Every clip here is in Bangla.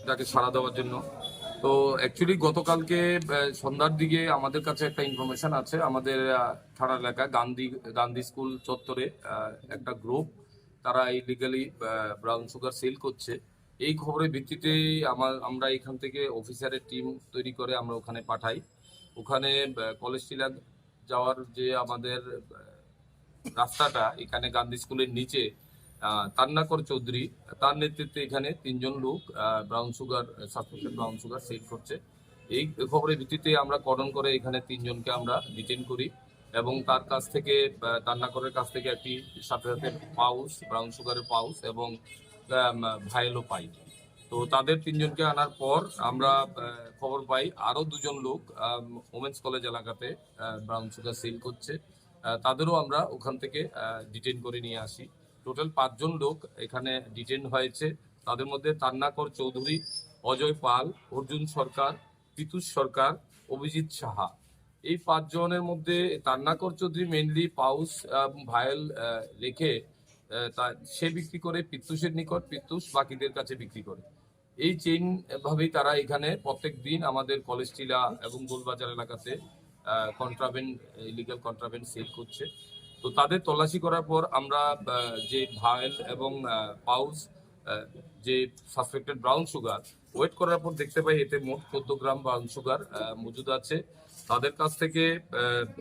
তাকে সাড়া দেওয়ার জন্য। তো অ্যাকচুয়ালি গতকালকে সন্ধ্যার দিকে আমাদের কাছে একটা ইনফরমেশন আছে, আমাদের থানা এলাকা গান্ধী স্কুল চত্বরে একটা গ্রুপ তারা ইলিগালি ব্রাউন সুগার সেল করছে। এই খবরের ভিত্তিতে আমরা এখান থেকে অফিসারের টিম তৈরি করে আমরা ওখানে পাঠাই। ওখানে কলেজ টিলা যাওয়ার যে আমাদের রাস্তাটা, এখানে গান্ধী স্কুলের নিচে তান্নাকর চৌধুরী, তার নেতৃত্বে এখানে 3জন লোক সাসপেক্টেড ব্রাউন সুগার সেল করছে। এই খবরের ভিত্তিতে আমরা কর্ডন করে এখানে 3জনকে আমরা ডিটেইন করি এবং তার কাছ থেকে তান্নাকরের কাছ থেকে একটি সাথে সাথে পাউচ, ব্রাউন সুগারের পাউচ এবং ভাইলও পাই। তো তাদের 3জনকে আনার পর আমরা খবর পাই আরো 2জন লোক ওমেন্স কলেজ এলাকাতে ব্রাউন সুগার সেল করছে। তাদেরও আমরা ওখান থেকে ডিটেইন করে নিয়ে আসি। টোটাল 5জন লোক এখানে ডিটেইন হয়েছে। তাদের মধ্যে তান্নাকর চৌধুরী, অজয় পাল, অর্জুন সরকার, পিতুষ সরকার, অভিজিৎ সাহা। এই 5জনের মধ্যে তান্নাকর চৌধুরী মেইনলি পাউস ভায়েল রেখে সে বিক্রি করে পিতুষের নিকট, পিতুষ বাকিদের কাছে বিক্রি করে। এই চেইন ভাবেই তারা এখানে প্রত্যেক দিন আমাদের কলেজ টিলা এবং গোলবাজার এলাকাতে ইলিগাল কন্ট্রাব্যান্ড সেল করছে। তো তাদের তল্লাশি করার পর আমরা যে ভায়েল এবং পাউচ যে সাসপেক্টেড ব্রাউন সুগার ওয়েট করার পর দেখতে পাই এতে মোট 14 গ্রাম ব্রাউন সুগার মজুদ আছে। তাদের কাছ থেকে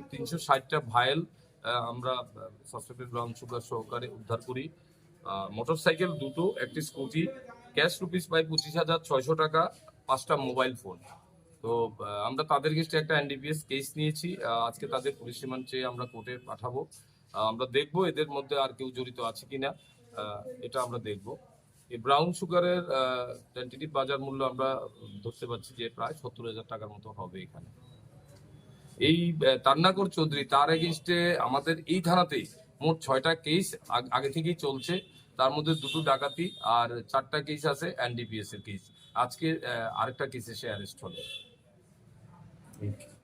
360টা ভায়েল আমরা সাসপেক্টেড ব্রাউন সুগার সহকারে উদ্ধার করি। মোটরসাইকেল 2টো, একটি স্কুটি, ক্যাশ রুপিস প্রায় 25,600 টাকা, 5টা মোবাইল ফোন। তো আমরা তাদের কাছে একটা এনডিপিএস কেস নিয়েছি। আজকে তাদের পুলিশ রিমান্ড চেয়ে আমরা কোর্টে পাঠাবো। আমরা দেখবো এদের মধ্যে আর কেউ জড়িত আছে কিনা, এটা আমরা দেখবো। এই ব্রাউন সুগারের টেন্টেটিভ বাজার মূল্য আমরা ধরতে পারছি যে প্রায় 70,000 টাকার মতো হবে এখানে। এই তান্নাকর চৌধুরী, তার এগেইনস্টে আমাদের এই থানাতেই মোট 6টা কেস আগে থেকেই চলছে। তার মধ্যে 2টো ডাকাতি আর 4টা কেস আছে এনডিপিএস এর কেস। আজকে আরেকটা কেসে সে অ্যারেস্ট হলো।